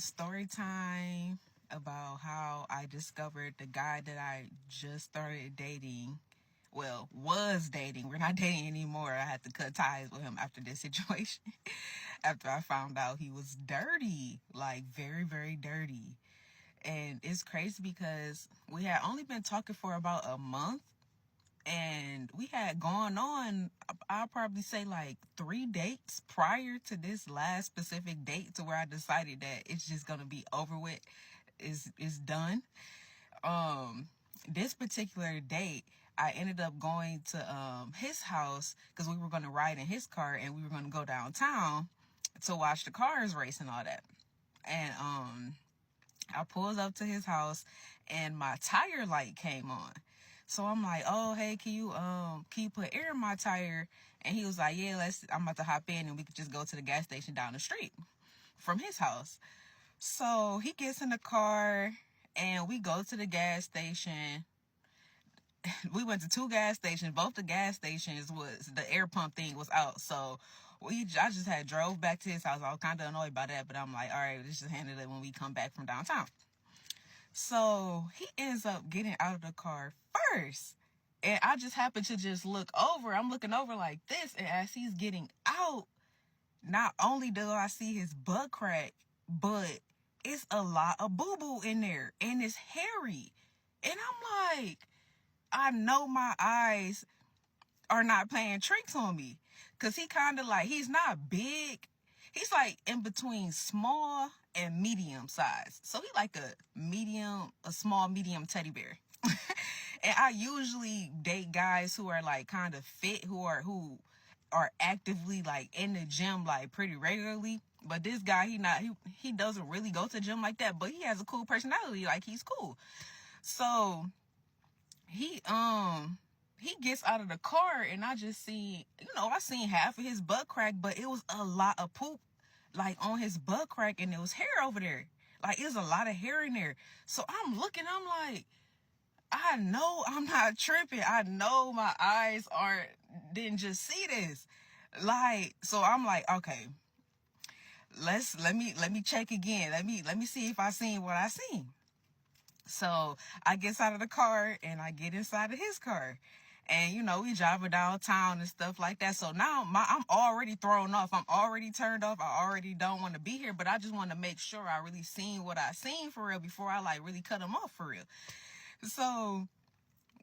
Story time about how I discovered the guy that I just started dating. Well, was dating. We're not dating anymore. I had to cut ties with him after this situation. After I found out he was dirty, like very, very dirty. And it's crazy because we had only been talking for about a month, and we had gone on, I'll probably say like 3 dates prior to this last specific date, to where I decided that it's just gonna be over with, is done. This particular date, I ended up going to his house because we were gonna ride in his car and we were gonna go downtown to watch the cars race and all that. And I pulled up to his house and my tire light came on. So I'm like, oh, hey, can you put air in my tire? And he was like, yeah, I'm about to hop in and we could just go to the gas station down the street from his house. So he gets in the car and we go to the gas station. We went to 2 gas stations. Both the gas stations was, the air pump thing was out. So I just had drove back to his house. I was kind of annoyed by that, but I'm like, all right, let's just handle it when we come back from downtown. So he ends up getting out of the car first. And I just happen to just look over. I'm looking over like this. And as he's getting out, not only do I see his butt crack, but it's a lot of boo-boo in there. And it's hairy. And I'm like, I know my eyes are not playing tricks on me. Because he kind of like, he's not big. He's like in between small and medium size. So he like a small, medium teddy bear. And I usually date guys who are like kind of fit, who are actively like in the gym like pretty regularly. But this guy, he doesn't really go to the gym like that, but he has a cool personality. Like, he's cool. So he gets out of the car and I just see, I seen half of his butt crack, but it was a lot of poop like on his butt crack and there was hair over there. Like, it was a lot of hair in there. So I'm looking, I'm like, I know I'm not tripping. I know my eyes didn't just see this. Like, so I'm like, okay, let me check again. Let me see if I seen what I seen. So I get out of the car and I get inside of his car. And, we driving downtown and stuff like that. So now I'm already thrown off. I'm already turned off. I already don't want to be here. But I just want to make sure I really seen what I seen for real before I like really cut him off for real. So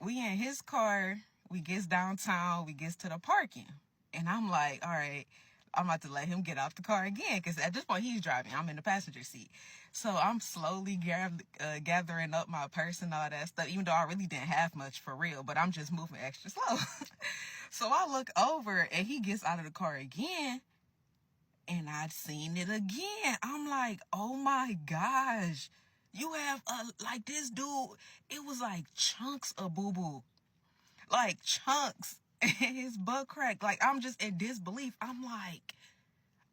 we in his car. We gets downtown. We gets to the parking. And I'm like, all right, I'm about to let him get out the car again, because at this point he's driving. I'm in the passenger seat. So I'm slowly gathering up my purse and all that stuff, even though I really didn't have much for real, but I'm just moving extra slow. So I look over and he gets out of the car again and I'd seen it again. I'm like, oh my gosh, you have like this dude, it was like chunks of boo-boo, like chunks. His butt crack. Like, I'm just in disbelief. I'm like,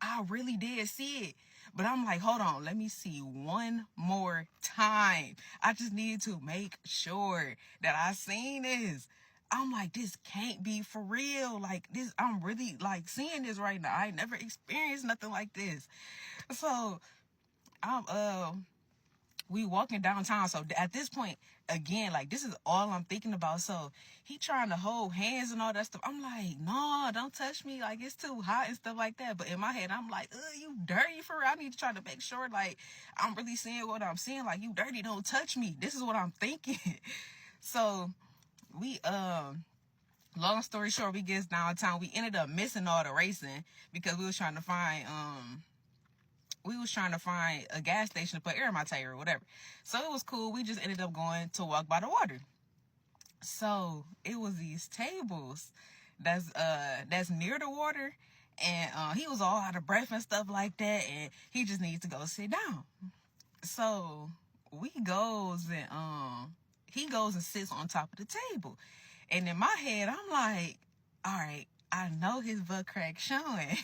I really did see it. But I'm like, hold on, let me see one more time. I just needed to make sure that I seen this. I'm like, this can't be for real. Like, this, I'm really like seeing this right now. I never experienced nothing like this. So we walking downtown. So at this point, again, like, this is all I'm thinking about. So he trying to hold hands and all that stuff. I'm like, no, don't touch me. Like, it's too hot and stuff like that. But in my head, I'm like, you dirty for real. I need to try to make sure, like, I'm really seeing what I'm seeing. Like, you dirty, don't touch me. This is what I'm thinking. So we, long story short, we gets downtown. We ended up missing all the racing because we was trying to find a gas station to put air in my tire or whatever. So it was cool. We just ended up going to walk by the water. So it was these tables that's near the water, and he was all out of breath and stuff like that, and he just needs to go sit down. So he goes and sits on top of the table. And in my head, I'm like, all right, I know his butt crack showing.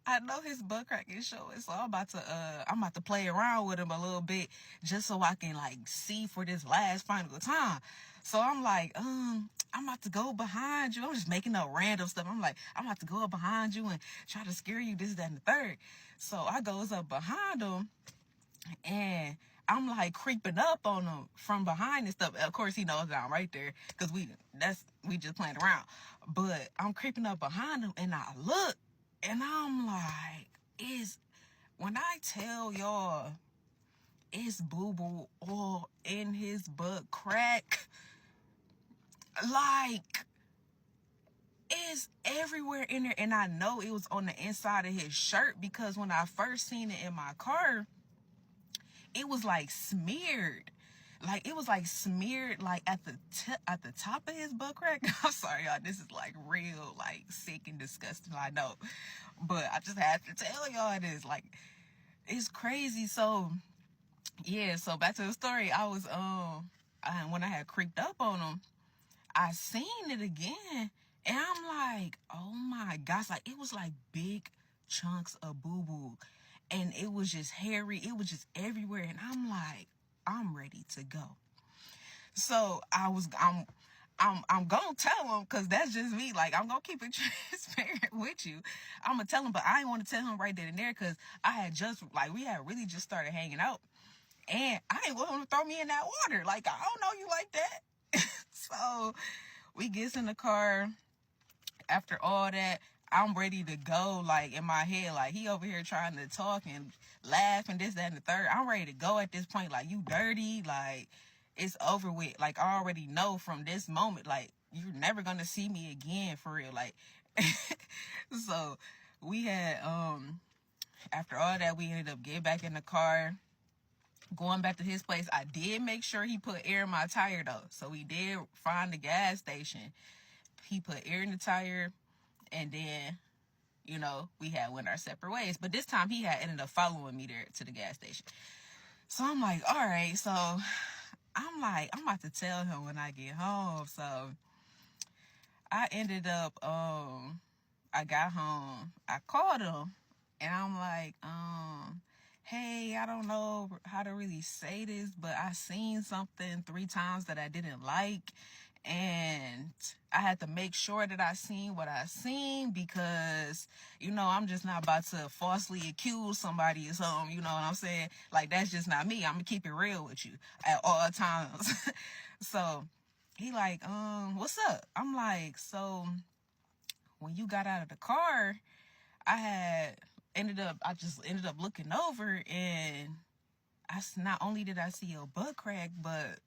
I know his butt crack is showing, so I'm about to play around with him a little bit just so I can like see for this last final time. So I'm like, I'm about to go behind you. I'm just making up random stuff. I'm like, I'm about to go up behind you and try to scare you, this, that, and the third. So I goes up behind him and I'm like creeping up on him from behind and stuff. Of course, he knows that I'm right there because we just playing around. But I'm creeping up behind him and I look and I'm like, when I tell y'all, it's boo boo all in his butt crack, like it's everywhere in there. And I know it was on the inside of his shirt because when I first seen it in my car, it was like smeared. Like it was like smeared like at the top of his butt crack. I'm sorry, y'all. This is like real, like sick and disgusting. I know, but I just had to tell y'all this. Like it's crazy. So yeah. So back to the story. I was when I had creeped up on him, I seen it again, and I'm like, oh my gosh! Like it was like big chunks of boo boo, and it was just hairy. It was just everywhere, and I'm like, I'm ready to go. So I'm gonna tell him because that's just me. Like I'm gonna keep it transparent with you. I'm gonna tell him, but I didn't want to tell him right then and there because we had really just started hanging out, and I didn't want him to throw me in that water. Like I don't know you like that. So we gets in the car. After all that, I'm ready to go. Like in my head, like he over here trying to talk and laugh and this, that, and the third. I'm ready to go at this point. Like you dirty. Like it's over with. Like I already know from this moment. Like you're never gonna see me again for real. Like so we had after all that, we ended up getting back in the car. Going back to his place, I did make sure he put air in my tire though. So we did find the gas station. He put air in the tire, and then, we had went our separate ways. But this time he had ended up following me there to the gas station. So I'm like, all right. So I'm like, I'm about to tell him when I get home. So I ended up, I got home. I called him, and I'm like, hey, I don't know how to really say this, but I seen something 3 times that I didn't like. And I had to make sure that I seen what I seen because, I'm just not about to falsely accuse somebody or something, you know what I'm saying? Like, that's just not me. I'm going to keep it real with you at all times. So he like, what's up? I'm like, so when you got out of the car, I just ended up looking over and not only did I see your butt crack, but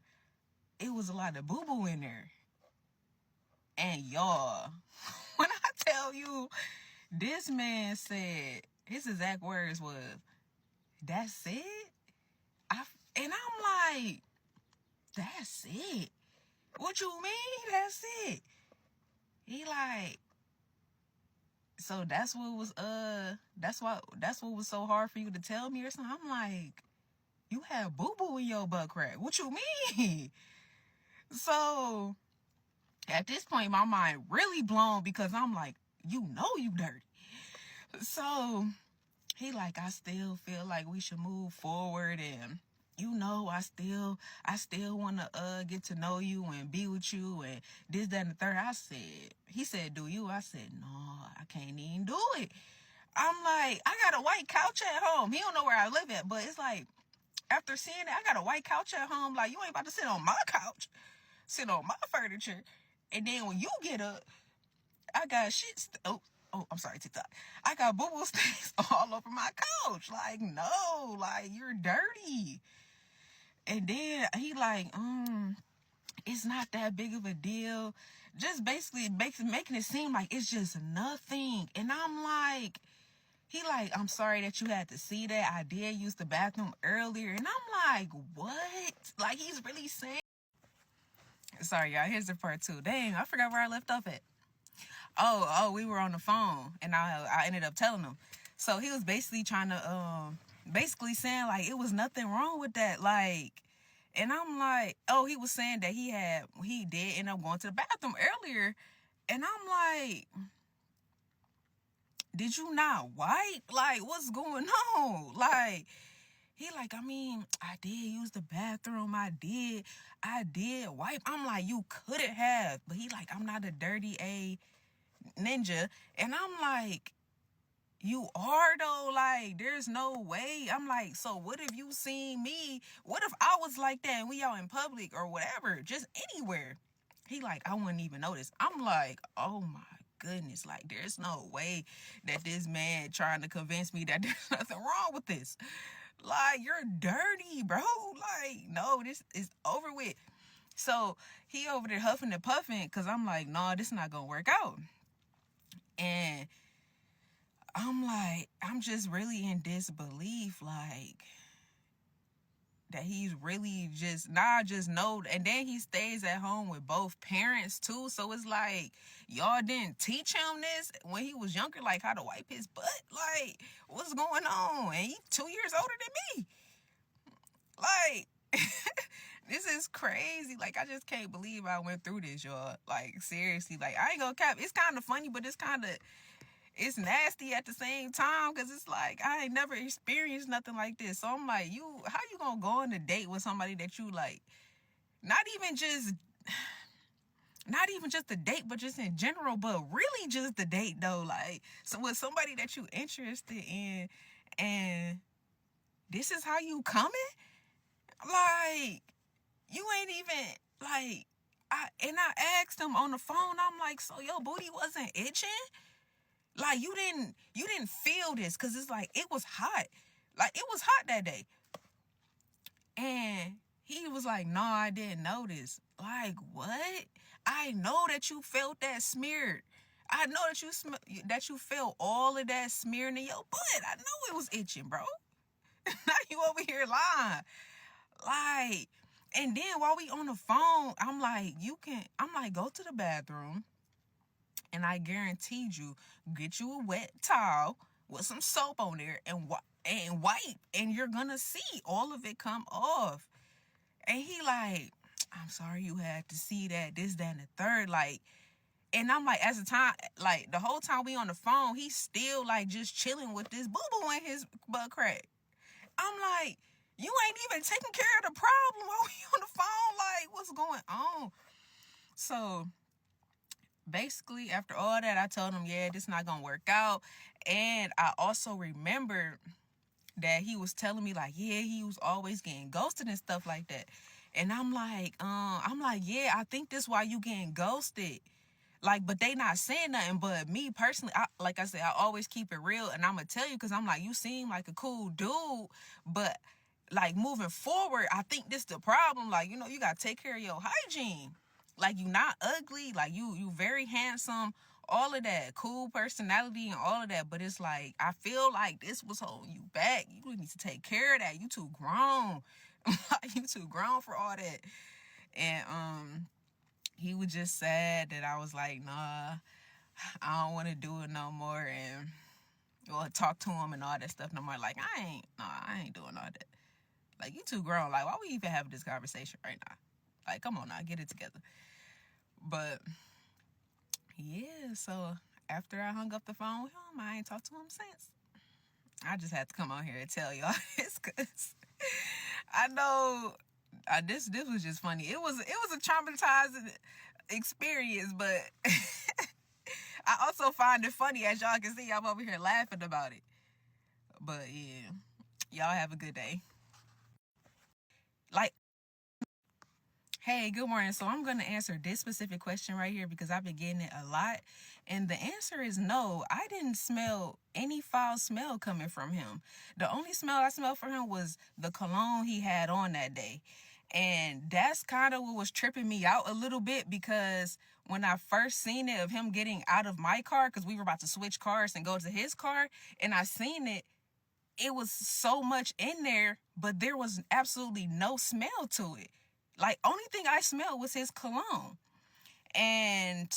it was a lot of boo-boo in there. And y'all, when I tell you, this man said, his exact words was, that's it? And I'm like, that's it? What you mean, that's it? He like, so that's what was so hard for you to tell me or something? I'm like, you have boo-boo in your butt crack. What you mean? So at this point, my mind really blown because I'm like, you dirty. So he like, I still feel like we should move forward, and I still want to get to know you and be with you and this, that, and the third. He said, do you? I said, no, I can't even do it. I'm like, I got a white couch at home. He don't know where I live at, but it's like, after seeing that, I got a white couch at home. Like, you ain't about to sit on my couch, sit on my furniture. And then when you get up, I got shit. I'm sorry, TikTok. I got boo-boo stains all over my couch. Like, no, like, you're dirty. And then he like, it's not that big of a deal. Just basically making it seem like it's just nothing. And I'm like, he like, I'm sorry that you had to see that. I did use the bathroom earlier. And I'm like, what? Like, he's really saying. Sorry, y'all. Here's the part 2. Dang, I forgot where I left off at. Oh, we were on the phone, and I ended up telling him. So he was basically trying to, basically saying, like, it was nothing wrong with that. Like, and I'm like, he was saying that he did end up going to the bathroom earlier. And I'm like, did you not wipe? Like, what's going on? Like, he like, I mean, I did use the bathroom. I did wipe. I'm like, you couldn't have. But he like, I'm not a dirty A ninja. And I'm like, you are though. Like, there's no way. I'm like, so what if you seen me? What if I was like that and we out in public or whatever, just anywhere? He like, I wouldn't even notice. I'm like, oh my goodness. Like, there's no way that this man trying to convince me that there's nothing wrong with this. Like, you're dirty, bro. Like, no, this is over with. So he over there huffing and puffing because I'm like, no, this not gonna work out. And I'm like, I'm just really in disbelief, like, that he's really just know. And then he stays at home with both parents too. So it's like, y'all didn't teach him this when he was younger, like how to wipe his butt. Like, what's going on? And he's 2 years older than me. Like, this is crazy. Like, I just can't believe I went through this, y'all. Like, seriously. Like, I ain't gonna cap. It's kind of funny, but it's nasty at the same time, because it's like, I ain't never experienced nothing like this. So I'm like, how you gonna go on a date with somebody that you like, not even just a date, but just in general, but really just the date though, like, so with somebody that you interested in, and this is how you coming? Like, you ain't even, like, I asked him on the phone, I'm like, so your booty wasn't itching? Like, you didn't feel this, because it's like, it was hot. Like, it was hot that day. And he was like, no, I didn't notice. Like, what? I know that you felt that smeared. I know that you felt all of that smearing in your butt. I know it was itching, bro. Now you over here lying. Like, and then while we on the phone, I'm like, go to the bathroom, and I guaranteed you, get you a wet towel with some soap on there and wipe, and you're gonna see all of it come off. And he like, I'm sorry you had to see that, this, that, and the third. Like, and I'm like, as the time, like, the whole time we on the phone, he's still like just chilling with this boo-boo in his butt crack. I'm like, you ain't even taking care of the problem while we on the phone. Like, what's going on? So basically, after all that, I told him, yeah, this not gonna work out. And I also remembered that he was telling me, like, yeah, he was always getting ghosted and stuff like that. And I'm like, yeah, I think this why you getting ghosted. Like, but they not saying nothing. But me personally, like I said, I always keep it real. And I'm gonna tell you, because I'm like, you seem like a cool dude, but like, moving forward, I think this the problem. Like, you gotta take care of your hygiene. Like, you not ugly. Like, you very handsome. All of that, cool personality and all of that. But it's like, I feel like this was holding you back. You need to take care of that. You too grown. You too grown for all that. And he was just sad that I was like, nah, I don't want to do it no more. And talk to him and all that stuff no more. Like, I ain't doing all that. Like, you too grown. Like, why we even having this conversation right now? Like, come on now, get it together. But yeah, so after I hung up the phone with him, I ain't talked to him since. I just had to come on here and tell y'all this, because I know this was just funny. It was a traumatizing experience, but I also find it funny. As y'all can see, I'm over here laughing about it. But yeah, y'all have a good day. Like, hey, good morning. So I'm going to answer this specific question right here, because I've been getting it a lot. And the answer is no. I didn't smell any foul smell coming from him. The only smell I smelled from him was the cologne he had on that day. And that's kind of what was tripping me out a little bit, because when I first seen it of him getting out of my car, because we were about to switch cars and go to his car, and I seen it, it was so much in there, but there was absolutely no smell to it. Like, only thing I smelled was his cologne. And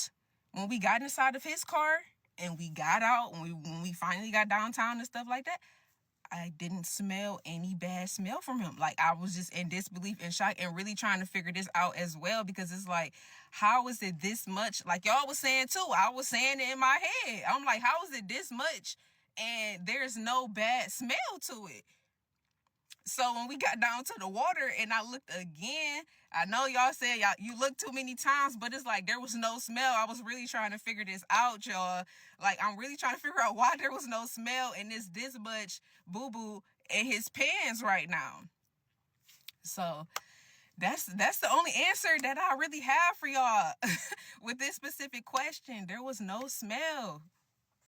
when we got inside of his car and we got out, when we finally got downtown and stuff like that, I didn't smell any bad smell from him. Like, I was just in disbelief and shock and really trying to figure this out as well, because it's like, how is it this much? Like y'all was saying too, I was saying it in my head. I'm like, how is it this much and there's no bad smell to it? So when we got down to the water and I looked again, I know y'all said you looked too many times, but it's like there was no smell. I was really trying to figure this out, y'all. Like, I'm really trying to figure out why there was no smell and it's this much boo-boo in his pants right now. So that's the only answer that I really have for y'all with this specific question. There was no smell.